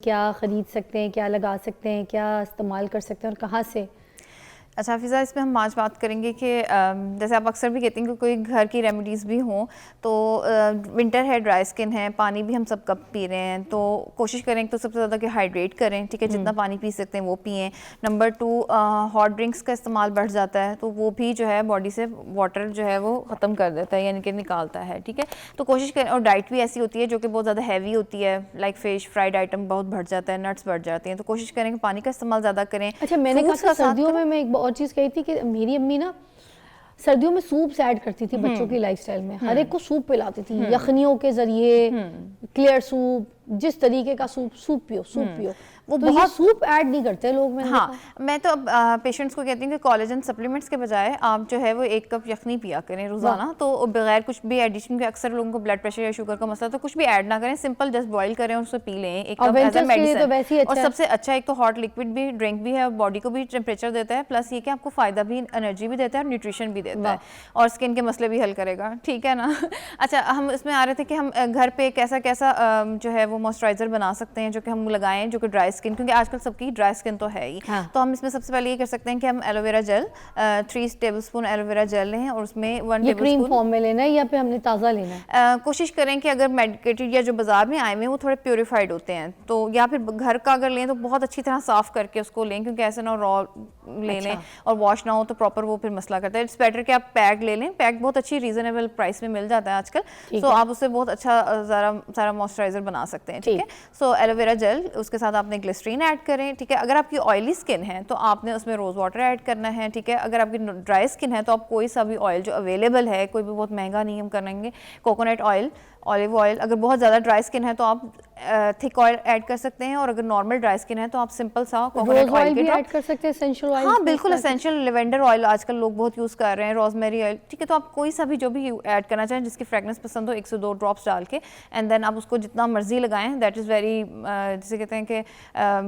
क्या ख़रीद सकते हैं, क्या लगा सकते हैं, क्या इस्तेमाल कर सकते हैं और कहाँ से? अच्छा फिज़ा, इसमें हम आज बात करेंगे कि जैसे आप अक्सर भी कहती हैं कि कोई घर की रेमेडीज़ भी हों, तो विंटर है, ड्राई स्किन है, पानी भी हम सब कप पी रहे हैं, तो कोशिश करें तो सबसे ज़्यादा कि हाइड्रेट करें, ठीक है, जितना पानी पी सकते हैं वो पिएं। नंबर 2, हॉट ड्रिंक्स का इस्तेमाल बढ़ जाता है, तो वो भी जो है बॉडी से वाटर जो है वो ख़त्म कर देता है, यानी कि निकालता है, ठीक है। तो कोशिश करें, और डाइट भी ऐसी होती है जो कि बहुत ज़्यादा हैवी होती है, लाइक फ़िश, फ्राइड आइटम बहुत बढ़ जाता है, नट्स बढ़ जाते हैं, तो कोशिश करें कि पानी का इस्तेमाल ज़्यादा करें। अच्छा, मैंने कहा था सर्दियों में मैं एक और चीज़ कही थी कि मेरी अम्मी ना सर्दियों में सूप्स ऐड करती थी बच्चों की लाइफस्टाइल में, हर एक को सूप पिलाती थी, यखनियों के जरिए, क्लियर सूप, जिस तरीके का सूप पियो, सूप पियो। वो तो बहुत सूप ऐड नहीं करते लोग। मैंने मैं तो अब पेशेंट्स को कहती हूँ कि कोलेजन सप्लीमेंट्स के बजाय आप जो है वो 1 कप यखनी पिया करें रोजाना, तो बगैर कुछ भी एडिशन के। अक्सर लोगों को ब्लड प्रेशर या शुगर का मसला, तो कुछ भी ऐड ना करें, सिंपल जस्ट बॉईल करें और उसको पी लें 1 कप एज अ मेडिसिन। और सबसे अच्छा एक तो हॉट लिक्विड भी, ड्रिंक भी है, और बॉडी को भी टेम्परेचर देता है, प्लस ये कि आपको फायदा भी, एनर्जी भी देता है और न्यूट्रिशन भी देता है, और स्किन के मसले भी हल करेगा, ठीक है ना। अच्छा, हम इसमें आ रहे थे कि हम घर पे कैसा कैसा जो है वो मॉइस्चराइजर बना सकते हैं जो कि हम लगाएं, जो कि ड्राई स्किन, क्योंकि आजकल सबकी ड्राई स्किन तो है ही। तो हम इसमें सबसे पहले ये कर सकते हैं कि हम aloe vera gel, 3 tablespoon aloe vera gel लें, और उसमें 1 टेबलस्पून क्रीम फॉर्म में लेना है या फिर हमने ताज़ा लेना है? कोशिश करें कि अगर मेडिकेटेड या जो बाजार में आए हुए हैं वो थोड़े प्योरीफाइड होते हैं, तो या फिर घर का अगर लें तो बहुत अच्छी तरह साफ करके उसको लें, क्योंकि ऐसे ना रॉ ले लें और वॉश ना हो तो प्रॉपर वो फिर मसला करता है। इट्स बेटर कि आप पैक ले लें, पैक बहुत अच्छी रीजनेबल प्राइस में मिल जाता है आजकल, सो आप उससे बहुत अच्छा सारा मॉइस्चराइजर बना सकते हैं, ठीक है। सो एलोवेरा जेल, उसके साथ आपने ग्लिसरीन ऐड करें, ठीक है। अगर आपकी ऑयली स्किन है तो आपने उसमें रोज वाटर ऐड करना है, ठीक है। अगर आपकी ड्राई स्किन है तो आप कोई सा भी ऑयल जो अवेलेबल है, कोई भी बहुत महंगा नहीं हम करेंगे, कोकोनट ऑयल, ऑलिव ऑयल। अगर बहुत ज़्यादा ड्राई स्किन है तो आप थिक ऑयल ऐड कर सकते हैं, और अगर नॉर्मल ड्राई स्किन है तो आप सिंपल सा कोकोनट ऑयल भी ऐड कर सकते हैं, एसेंशियल ऑयल। हाँ बिल्कुल, एसेंशियल लेवेंडर ऑयल आजकल लोग बहुत यूज़ कर रहे हैं, रोजमेरी ऑयल, ठीक है। तो आप कोई सा भी जो भी ऐड करना चाहें, जिसकी फ्रेगनेंस पसंद हो, 1 से 2 ड्रॉप्स डाल के, एंड देन आप उसको जितना मर्जी लगाएं। दैट इज़ वेरी, जिसे कहते हैं कि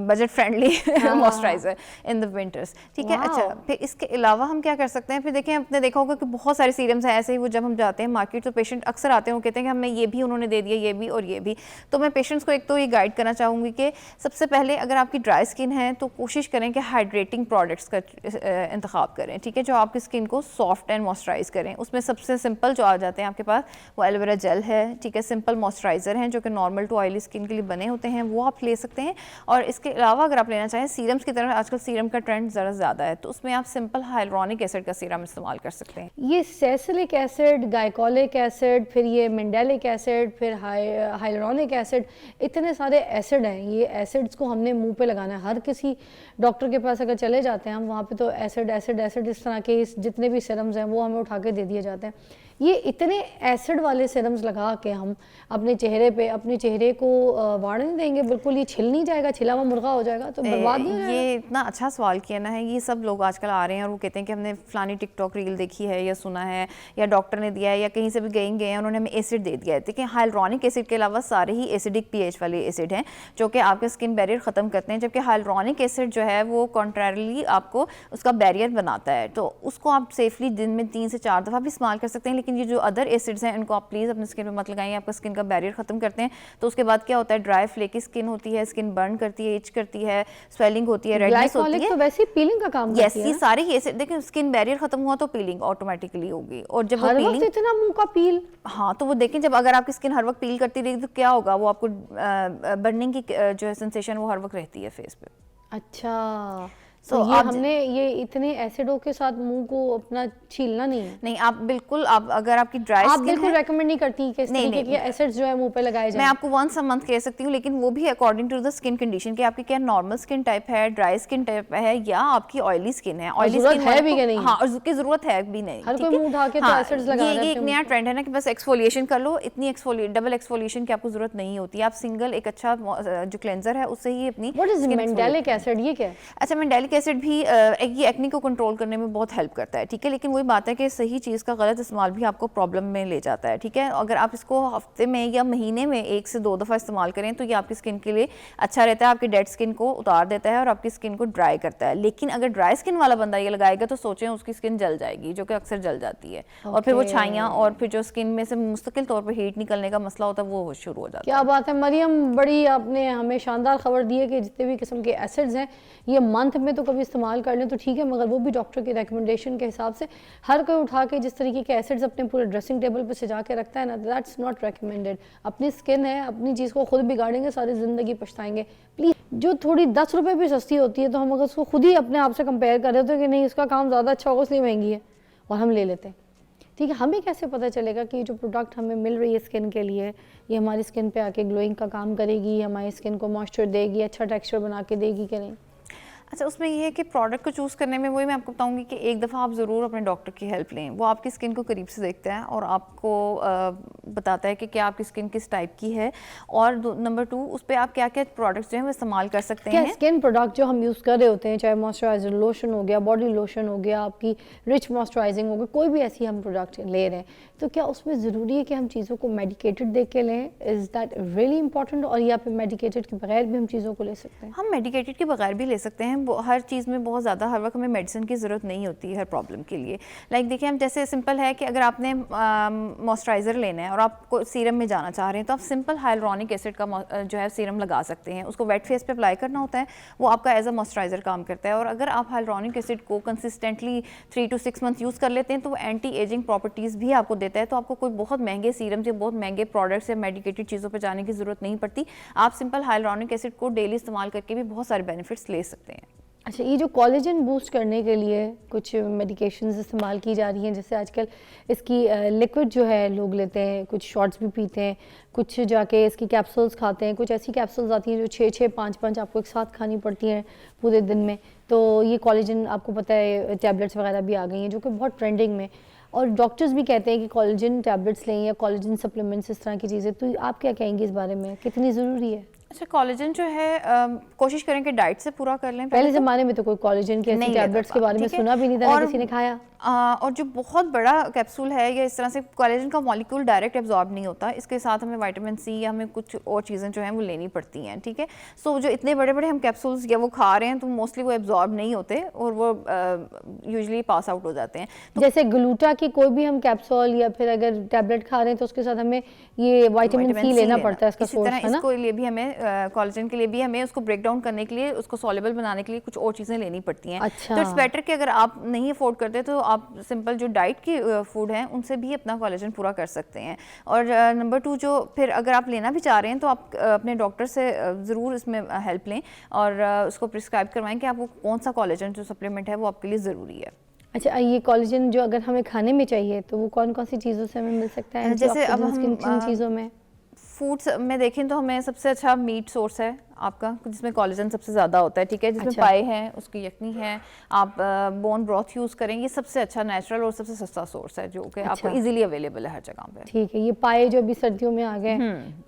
budget friendly moisturiser in the winters, ठीक है। अच्छा, फिर इसके अलावा हम क्या कर सकते हैं, फिर देखें, आपने देखा होगा कि बहुत सारे सीरम्स हैं ऐसे ही, वो जब हम जाते हैं मार्केट तो पेशेंट अक्सर आते हैं, वो कहते हैं कि हमें ये भी उन्होंने दे दिया, ये भी और ये भी। तो मैं पेशेंट्स को एक तो ये गाइड करना चाहूँगी कि सबसे पहले अगर आपकी ड्राई स्किन है तो कोशिश करें कि हाइड्रेटिंग प्रोडक्ट्स का इंतखाब करें, ठीक है, जो आपकी स्किन को सॉफ्ट एंड मॉइस्चराइज करें। उसमें सबसे सिंपल जो आ जाते हैं आपके पास, वो एलोवेरा जेल है, ठीक है, सिंपल मॉइस्चराइजर हैं जो कि नॉर्मल टू ऑयली स्किन के लिए बने होते हैं, वो आप ले सकते हैं। और इसके अलावा अगर आप लेना चाहें सीरम्स की तरफ, आजकल सीरम का ट्रेंड ज़रा ज़्यादा है, तो उसमें आप सिंपल हाइलुरोनिक एसिड का सीरम इस्तेमाल कर सकते हैं। ये सैलिसिलिक एसिड, गायकोलिक एसिड, फिर ये मेंडेलिक एसिड, फिर हाइलुरोनिक एसिड, इतने सारे एसिड हैं। ये एसिड्स को हमने मुंह पे लगाना है। हर किसी डॉक्टर के पास अगर चले जाते हैं हम, वहाँ पे तो एसिड एसिड एसिड इस तरह के जितने भी सिरम्स हैं वो हमें उठा के दे दिए जाते हैं। ये इतने एसिड वाले सिरम्स लगा के हम अपने चेहरे पे, अपने चेहरे को वाड़ नहीं देंगे, बिल्कुल ये छिल नहीं जाएगा, छिला हुआ मुर्गा हो जाएगा, तो बर्बाद नहीं हो जाएगा। ये इतना अच्छा सवाल किया ना है। ये सब लोग आजकल आ रहे हैं और वो कहते हैं कि हमने फलानी टिकटॉक रील देखी है या सुना है या डॉक्टर ने दिया है या कहीं से भी गए हैं, उन्होंने हमें एसिड दे दिया है। देखिए, हाइलुरोनिक एसिड के अलावा सारे ही एसिडिक पीएच वाले एसिड हैं जो कि आपके स्किन बैरियर ख़त्म करते हैं, जबकि हाइलुरोनिक एसिड जो है वो कॉन्ट्रेरली आपको उसका बैरियर बनाता है। तो उसको आप सेफली दिन में 3 से 4 दफ़ा भी इस्तेमाल कर सकते हैं, लेकिन ये जो अदर एसिड्स हैं इनको आप प्लीज़ अपने स्किन पे मत लगाइए, आपका स्किन का बैरियर ख़त्म करते हैं। तो उसके बाद क्या होता है, ड्राई फ्लेकी स्किन होती है, स्किन बर्न करती है, इच करती है, स्वेलिंग होती है, रेडनेस होती है। तो वैसे पीलिंग का काम करती है। ये सारे ही एसिड, देखिए स्किन बैरियर खत्म हुआ तो पीलिंग ऑटोमेटिकली होगी। और जब हर वक्त इतना मुंह का पील, हाँ, तो वो देखें, जब अगर आपकी स्किन हर वक्त पील करती रहेगी तो क्या होगा, वो आपको बर्निंग की जो है सेंसेशन वो हर वक्त रहती है फेस पे। अच्छा, तो ये हमने ये इतने एसिडों के साथ मुंह को अपना छीलना नहीं है? नहीं, आप बिल्कुल, आप अगर आपकी ड्राई आप बिल्कुल रेकमेंड नहीं करती कि इस तरीके के एसिड्स जो है मुंह पे लगाए जाएं? मैं आपको वंस अ मंथ कह सकती हूँ, लेकिन वो भी according to the skin condition कि आपकी क्या नॉर्मल स्किन टाइप है, ड्राई स्किन टाइप है, या आपकी ऑयली स्किन है। ऑयली स्किन है भी कि नहीं? हाँ, और उसकी जरूरत है भी नहीं। हर कोई मुंह उठा के तो एसिड्स लगा रहा है। ये एक नया ट्रेंड है ना कि बस एक्सफोलिएशन कर लो, इतनी डबल एक्सफोलिएशन की आपको जरूरत नहीं होती। आप सिंगल एक अच्छा जो क्लेंजर है उससे ही अपनी। व्हाट इज मेंडेलिक एसिड, ये क्या है? अच्छा, मेंडेलिक हाइलोनिक एसिड भी ये एक्ने को कंट्रोल करने में बहुत हेल्प करता है, ठीक है, लेकिन वही बात है कि सही चीज़ का गलत इस्तेमाल भी आपको प्रॉब्लम में ले जाता है, ठीक है। अगर आप इसको हफ्ते में या महीने में 1 से 2 दफ़ा इस्तेमाल करें तो ये आपकी स्किन के लिए अच्छा रहता है, आपकी डेड स्किन को उतार देता है और आपकी स्किन को ड्राई करता है। लेकिन अगर ड्राई स्किन वाला बंदा ये लगाएगा तो सोचें उसकी स्किन जल जाएगी, जो कि अक्सर जल जाती है, और फिर वो छाइयाँ और फिर जो स्किन में से मुस्तकिल तौर पर हीट निकलने का मसला होता है वो शुरू हो जाता है। क्या बात है मरियम, बड़ी आपने हमें शानदार खबर दी है कि जितने भी किस्म के एसिड्स हैं ये मंथ में तो कभी इस्तेमाल कर लें तो ठीक है, मगर वो भी डॉक्टर की रिकमेंडेशन के हिसाब से। हर कोई उठा के जिस तरीके के एसिड्स अपने पूरे ड्रेसिंग टेबल पर सजा के रखता है ना, दैट्स नॉट रिकमेंडेड। अपनी स्किन है, अपनी चीज़ को खुद बिगाड़ेंगे सारी ज़िंदगी पछताएंगे। प्लीज़, जो थोड़ी 10 रुपये भी सस्ती होती है तो हम अगर उसको खुद ही अपने आप से कंपेयर कर रहे होते हैं कि नहीं इसका काम ज़्यादा अच्छा होगा इसलिए महंगी है और हम ले लेते हैं, ठीक है। हमें कैसे पता चलेगा कि जो प्रोडक्ट हमें मिल रही है स्किन के लिए ये हमारी स्किन पे आके ग्लोइंग का काम करेगी, हमारी स्किन को मॉइस्चर देगी, अच्छा टेक्सचर बना के देगी कि नहीं? अच्छा, उसमें ये है कि प्रोडक्ट को चूज़ करने में वही मैं आपको बताऊंगी कि एक दफ़ा आप ज़रूर अपने डॉक्टर की हेल्प लें। वो आपकी स्किन को करीब से देखता है और आपको बताता है कि क्या आपकी स्किन किस टाइप की है, और नंबर 2 उस पर आप क्या क्या प्रोडक्ट्स जो हैं वो इस्तेमाल कर सकते हैं। स्किन प्रोडक्ट जो हम यूज़ कर रहे होते हैं, चाहे मॉइस्चराइजर लोशन हो गया, बॉडी लोशन हो गया, आपकी रिच मॉइस्चराइजिंग हो गई, कोई भी ऐसी हम प्रोडक्ट ले रहे हैं तो क्या उसमें ज़रूरी है कि हम चीज़ों को मेडिकेटेड देख के लें? इज़ दैट रियली इंपॉर्टेंट, और या फिर मेडिकेटेड के बगैर भी हम चीज़ों को ले सकते हैं? हम मेडिकेटेड के बगैर भी ले सकते हैं। हर चीज़ में बहुत ज़्यादा हर वक्त हमें मेडिसिन की ज़रूरत नहीं होती हर प्रॉब्लम के लिए। लाइक देखिए, हम जैसे सिंपल है कि अगर आपने मॉइस्चराइज़र लेना है और आपको सीरम में जाना चाह रहे हैं तो आप सिंपल हाइलुरोनिक एसिड का जो है सीरम लगा सकते हैं। उसको वेट फेस पे अप्लाई करना होता है, वो आपका एज अ मॉइस्चराइज़र काम करता है। और अगर आप हाइलुरोनिक एसिड को कंसिस्टेंटली 3 to 6 मंथ यूज़ कर लेते हैं तो वो एंटी एजिंग प्रॉपर्टीज़ भी आपको देता है। तो आपको कोई बहुत महंगे सीरम या बहुत महंगे प्रोडक्ट्स या मेडिकेटेड चीज़ों पर जाने की ज़रूरत नहीं पड़ती। आप सिंपल हाइलुरोनिक एसिड को डेली इस्तेमाल करके भी बहुत सारे बेनिफिट्स ले सकते हैं। अच्छा, ये जो कोलेजन बूस्ट करने के लिए कुछ मेडिकेशंस इस्तेमाल की जा रही हैं, जैसे आजकल इसकी लिक्विड जो है लोग लेते हैं, कुछ शॉट्स भी पीते हैं, कुछ जाके इसकी कैप्सूल्स खाते हैं, कुछ ऐसी कैप्सूल्स आती हैं जो 6-6, 5-5 आपको एक साथ खानी पड़ती हैं पूरे दिन में। तो ये कोलेजन आपको पता है टैबलेट्स वगैरह भी आ गई हैं जो कि बहुत ट्रेंडिंग में, और डॉक्टर्स भी कहते हैं कि कोलेजन टैबलेट्स लें या कोलेजन सप्लीमेंट्स, इस तरह की चीज़ें। तो आप क्या कहेंगे इस बारे में, कितनी ज़रूरी है? अच्छा, कोलेजन जो है कोशिश करें कि डाइट से पूरा कर लें। पहले ज़माने में तो कोई कोलेजन की ऐसी टैबलेट्स के बारे में सुना भी नहीं था, किसी ने खाया। और जो बहुत बड़ा कैप्सूल है या इस तरह से कोलेजन का मॉलिक्यूल डायरेक्ट एब्जॉर्ब नहीं होता, इसके साथ हमें विटामिन सी या हमें कुछ और चीज़ें जो हैं वो लेनी पड़ती हैं, ठीक है। सो जो इतने बड़े बड़े हम कैप्सूल्स या वो खा रहे हैं तो मोस्टली वो एब्जॉर्ब नहीं होते और वो यूजुअली पास आउट हो जाते हैं। तो जैसे ग्लूटा की कोई भी हम कैप्सूल या फिर अगर टैबलेट खा रहे हैं तो उसके साथ हमें ये विटामिन सी लेना पड़ता है, इसका सोर्स है ना। इसको लिए भी हमें कोलेजन के लिए भी हमें उसको ब्रेक डाउन करने के लिए, उसको सॉल्युबल बनाने के लिए कुछ और चीज़ें लेनी पड़ती हैं। अच्छा। तो इट्स बेटर कि अगर आप नहीं अफोर्ड करते तो आप सिंपल जो डाइट की फूड हैं उनसे भी अपना कोलेजन पूरा कर सकते हैं। और नंबर 2 जो फिर अगर आप लेना भी चाह रहे हैं तो आप अपने डॉक्टर से ज़रूर इसमें हेल्प लें और उसको प्रिस्क्राइब करवाएं कि आपको कौन सा कोलेजन जो सप्लीमेंट है वो आपके लिए ज़रूरी है। अच्छा, ये कोलेजन जो अगर हमें खाने में चाहिए तो वो कौन कौन सी चीज़ों से हमें मिल सकता है? जैसे अब हम किन चीज़ों में फूड्स में देखें तो हमें सबसे अच्छा मीट सोर्स है आपका, जिसमें कोलेजन सबसे ज़्यादा होता है, ठीक है। जिसमें अच्छा। पाए हैं, उसकी यखनी है, आप बोन ब्रॉथ यूज़ करें, ये सबसे अच्छा नेचुरल और सबसे सस्ता सोर्स है जो कि आपको इजीली अवेलेबल है हर जगह पे। ठीक है, ये पाए जो अभी सर्दियों में आ गए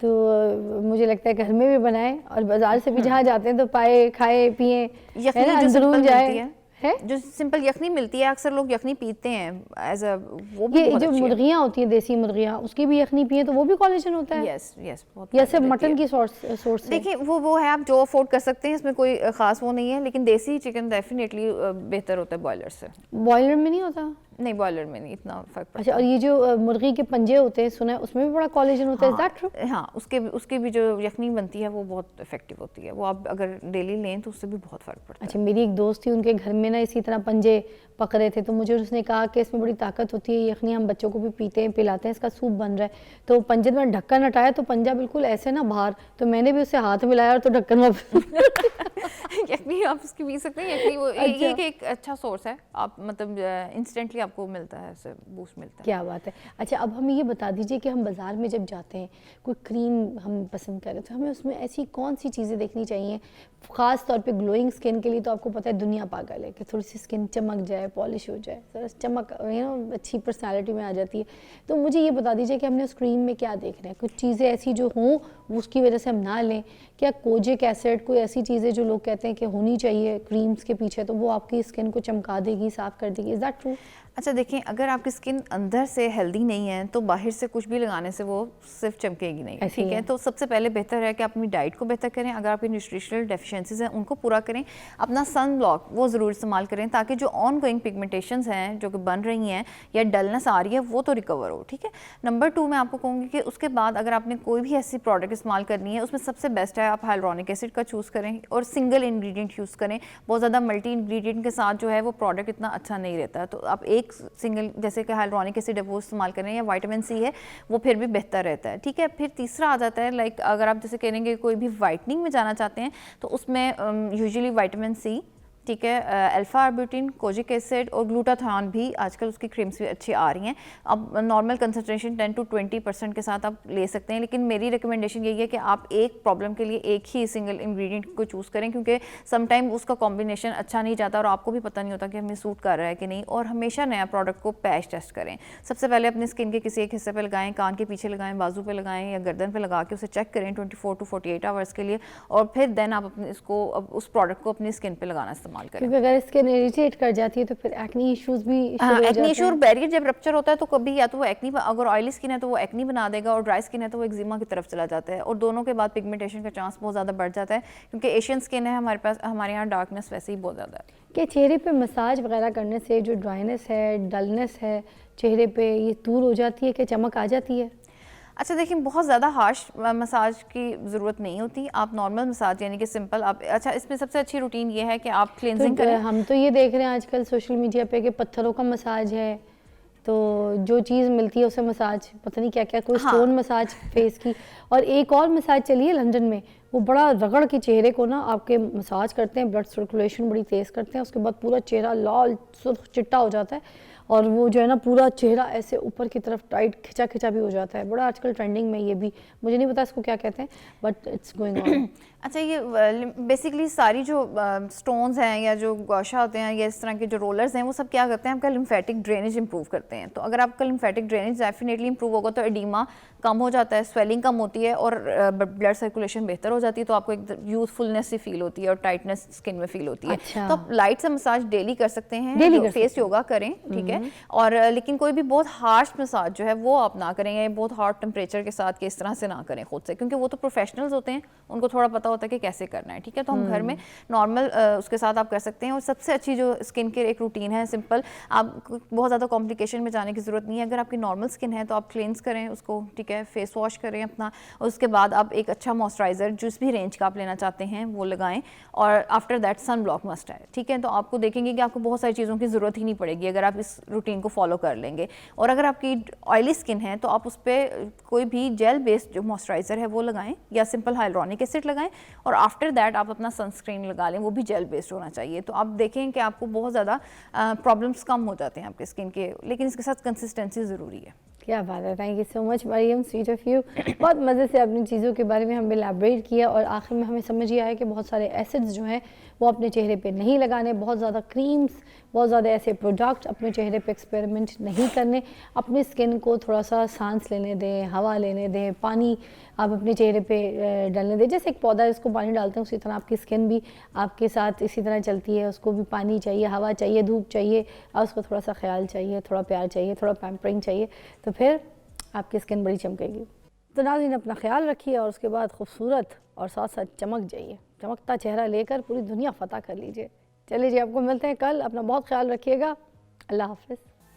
तो मुझे लगता है घर में भी बनाएं और बाजार से भी जहाँ जाते हैं तो पाए खाए पिए, यखनी जो सिंपल जाए है जो सिंपल यखनी मिलती है, अक्सर लोग यखनी पीते हैं एज अ, वो भी ये जो मुर्गियाँ होती हैं देसी मुर्गियाँ, उसकी भी यखनी पिए तो वो भी कोलेजन होता है? यस यस, बहुत। या सिर्फ मटन की सोर्स? देखिए वो है, आप जो अफोर्ड कर सकते हैं, इसमें कोई खास वो नहीं है, लेकिन देसी चिकन डेफिनेटली बेहतर होता है बॉयलर से। बॉयलर में नहीं होता? नहीं, बॉयलर में नहीं इतना फर्क पड़ता। अच्छा, और ये जो मुर्गी के पंजे होते हैं सुना है उसमें भी बड़ा कोलेजन होता है, इज दैट ट्रू? हाँ, उसके भी जो यखनी बनती है वो बहुत इफेक्टिव होती है, वो आप अगर डेली लें तो उससे भी बहुत फर्क पड़ता है। अच्छा, मेरी एक दोस्त थी, उनके घर में ना इसी तरह पंजे पक रहे थे तो मुझे उसने कहा कि इसमें बड़ी ताकत होती है, यखनी हम बच्चों को भी पीते हैं, पिलाते हैं, इसका सूप बन रहा है। तो पंजे में ढक्कन हटाया तो पंजा बिल्कुल ऐसे ना बाहर, तो मैंने भी उससे हाथ मिलाया और तो ढक्कन यखनी आप उसकी पी सकते हैं। यखनी वो ये एक अच्छा सोर्स है, आप मतलब इंस्टेंटली आपको मिलता है, उससे बूस्ट मिलता है। क्या बात है। अच्छा, अब हमें ये बता दीजिए कि हम बाज़ार में जब जाते हैं कोई क्रीम हम पसंद करें तो हमें उसमें ऐसी कौन सी चीज़ें देखनी चाहिए, ख़ास तौर पे ग्लोइंग स्किन के लिए? तो आपको पता है दुनिया पागल है कि थोड़ी सी स्किन चमक जाए, पॉलिश हो जाए, जरा चमक अच्छी पर्सनालिटी में आ जाती है। तो मुझे ये बता दीजिए कि हमने उस क्रीम में क्या देखना है, कुछ चीज़ें ऐसी जो हों उसकी वजह से हम ना लें? क्या कोजिक एसिड, कोई ऐसी चीज़ें जो लोग कहते हैं कि होनी चाहिए क्रीम्स के पीछे, तो वो आपकी स्किन को चमका देगी, साफ कर देगी। Is that true? अच्छा देखें, अगर आपकी स्किन अंदर से हेल्दी नहीं है तो बाहर से कुछ भी लगाने से वो सिर्फ चमकेगी नहीं, ऐसे ही ठीक है। है। तो सबसे पहले बेहतर है कि आप अपनी डाइट को बेहतर करें, अगर आपकी न्यूट्रिशनल डेफिशिएंसीज हैं उनको पूरा करें, अपना सन ब्लॉक वो ज़रूर इस्तेमाल करें ताकि जो ऑन गोइंग पिगमेंटेशंस हैं जो कि बन रही हैं या डलनेस आ रही है वो तो रिकवर हो, ठीक है। नंबर 2 मैं आपको कहूँगी कि उसके बाद अगर आपने कोई भी ऐसी प्रोडक्ट इस्तेमाल करनी है उसमें सबसे बेस्ट है आप हाइलुरोनिक एसिड का चूज़ करें और सिंगल इंग्रेडिएंट यूज़ करें। बहुत ज़्यादा मल्टी इंग्रेडिएंट के साथ जो है वो प्रोडक्ट इतना अच्छा नहीं रहता, तो आप एक सिंगल जैसे कि हाइलुरोनिक एसिड है वो इस्तेमाल करें या विटामिन सी है वो फिर भी बेहतर रहता है, ठीक है। फिर तीसरा आ जाता है लाइक अगर आप जैसे कहेंगे कोई भी वाइटनिंग में जाना चाहते हैं तो उसमें यूजुअली विटामिन सी, ठीक है, अल्फा आर्बुटिन, कोजिक एसिड और ग्लूटाथान भी आजकल उसकी क्रीम्स भी अच्छी आ रही हैं। अब नॉर्मल कंसंट्रेशन 10 to 20% के साथ आप ले सकते हैं, लेकिन मेरी रिकमेंडेशन यही है कि आप एक प्रॉब्लम के लिए एक ही सिंगल इंग्रेडिएंट को चूज़ करें, क्योंकि समटाइम उसका कॉम्बिनेशन अच्छा नहीं जाता और आपको भी पता नहीं होता कि हमें सूट कर रहा है कि नहीं। और हमेशा नया प्रोडक्ट को पैच टेस्ट करें। सबसे पहले अपनी स्किन के किसी एक हिस्से पर लगाएं, कान के पीछे लगाएं, बाजू पे लगाएं या गर्दन पे लगा के उसे चेक करें 24 to 48 आवर्स के लिए, और फिर देन आप अपने इसको उस प्रोडक्ट को अपनी स्किन पे लगाना इस्तेमाल करें। क्योंकि अगर स्किन इरिटेट कर जाती है तो फिर एक्नी इश्यूज भी शुरू हो जाते एक्नी इशू और हैं। बैरियर जब रप्चर होता है तो कभी या तो वो एक्नी, अगर ऑयली स्किन है तो वो एक्नी बना देगा और ड्राई स्किन है तो वो एक्जिमा की तरफ चला जाता है, और दोनों के बाद पिगमेंटेशन का चांस बहुत ज़्यादा बढ़ जाता है, क्योंकि एशियन स्किन है हमारे पास, हमारे यहाँ डार्कनेस वैसे ही बहुत ज़्यादा है। कि चेहरे पे मसाज वगैरह करने से जो ड्राइनेस है, डलनेस है चेहरे पे, ये दूर हो जाती है कि चमक आ जाती है? अच्छा देखिए, बहुत ज़्यादा हार्श मसाज की ज़रूरत नहीं होती, आप नॉर्मल मसाज यानी कि सिंपल आप, अच्छा इसमें सबसे अच्छी रूटीन ये है कि आप क्लिनजिंग तो करें। हम तो ये देख रहे हैं आजकल सोशल मीडिया पे कि पत्थरों का मसाज है, तो जो चीज़ मिलती है उसे मसाज, पता नहीं क्या क्या, कोई हाँ। स्टोन मसाज फेस की, और एक और मसाज चली है लंदन में, वो बड़ा रगड़ के चेहरे को ना आपके मसाज करते हैं, ब्लड सर्कुलेशन बड़ी तेज़ करते हैं, उसके बाद पूरा चेहरा लाल सुर्ख चिट्टा हो जाता है, और वो जो है ना पूरा चेहरा ऐसे ऊपर की तरफ टाइट खिंचा खिंचा भी हो जाता है। बड़ा आजकल ट्रेंडिंग में ये भी, मुझे नहीं पता इसको क्या कहते हैं, बट इट्स गोइंग ऑन। अच्छा, ये बेसिकली सारी जो स्टोन्स हैं या जो गौशा होते हैं या इस तरह के जो रोलर्स हैं वो सब क्या करते हैं, आपका लिम्फेटिक ड्रेनेज इंप्रूव करते हैं। तो अगर आपका लिम्फेटिक ड्रेनेज डेफिनेटली इंप्रूव होगा तो एडीमा कम हो जाता है, स्वेलिंग कम होती है और ब्लड सर्कुलेशन बेहतर हो जाती है, तो आपको एक यूथफुलनेस सी फील होती है और टाइटनेस स्किन में फील होती है। अच्छा। तो आप लाइट सा मसाज डेली कर सकते हैं, डेली कर फेस योगा करें, ठीक है, और लेकिन कोई भी बहुत हार्श मसाज जो है वो आप ना करें, या बहुत हॉट टेम्परेचर के साथ कि इस तरह से ना करें खुद से, क्योंकि वो तो प्रोफेशनल्स होते हैं, उनको थोड़ा पता होता है कि कैसे करना है, ठीक है। तो हम घर में नॉर्मल उसके साथ आप कर सकते हैं। और सबसे अच्छी जो स्किन केयर एक रूटीन है सिंपल, आप बहुत ज़्यादा कॉम्प्लिकेशन में जाने की ज़रूरत नहीं है। अगर आपकी नॉर्मल स्किन है तो आप क्लींस करें उसको, ठीक है, फेस वॉश करें अपना, और उसके बाद आप एक अच्छा मॉइस्चराइज़र जिस भी रेंज का आप लेना चाहते हैं वो लगाएं, और after that sun block must है, ठीक है। तो आपको देखेंगे कि आपको बहुत सारी चीज़ों की ज़रूरत ही नहीं पड़ेगी अगर आप इस रूटीन को फॉलो कर लेंगे। और अगर आपकी ऑयली स्किन है तो आप उस पर कोई भी जेल बेस्ड जो मॉइस्चराइज़र है वो लगाएं या सिंपल हाइलुरोनिक एसिड लगाएं, और आफ्टर दैट आप अपना सनस्क्रीन लगा लें, वो भी जेल बेस्ड होना चाहिए। तो आप देखें कि आपको बहुत ज़्यादा प्रॉब्लम्स कम हो जाते हैं आपके स्किन के, लेकिन इसके साथ कंसिस्टेंसी ज़रूरी है। क्या बात है, thank you so much Mariam, sweet of you. बहुत मज़े से अपनी चीज़ों के बारे में हमें एलैबोरेट किया, और आखिर में हमें समझ ये आया कि बहुत सारे एसिड्स जो हैं वो अपने चेहरे पे नहीं लगाने, बहुत ज़्यादा क्रीम्स, बहुत ज़्यादा ऐसे प्रोडक्ट अपने चेहरे पे एक्सपेरिमेंट नहीं करने, अपनी स्किन को थोड़ा सा सांस लेने दें, हवा लेने दें, पानी आप अपने चेहरे पे डालने दें। जैसे एक पौधा इसको पानी डालते हैं उसी तरह आपकी स्किन भी आपके साथ इसी तरह चलती है, उसको भी पानी चाहिए, हवा चाहिए, धूप चाहिए, और उसको थोड़ा सा ख्याल चाहिए, थोड़ा प्यार चाहिए, थोड़ा पैम्परिंग चाहिए, तो फिर आपकी स्किन बड़ी चमकेगी। तो नाज़रीन, अपना ख्याल रखिए और उसके बाद खूबसूरत और साथ साथ चमक जाइए, चमकता चेहरा लेकर पूरी दुनिया फतह कर लीजिए। चलिए जी, आपको मिलते हैं कल, अपना बहुत ख्याल रखिएगा, अल्लाह हाफ़िज़।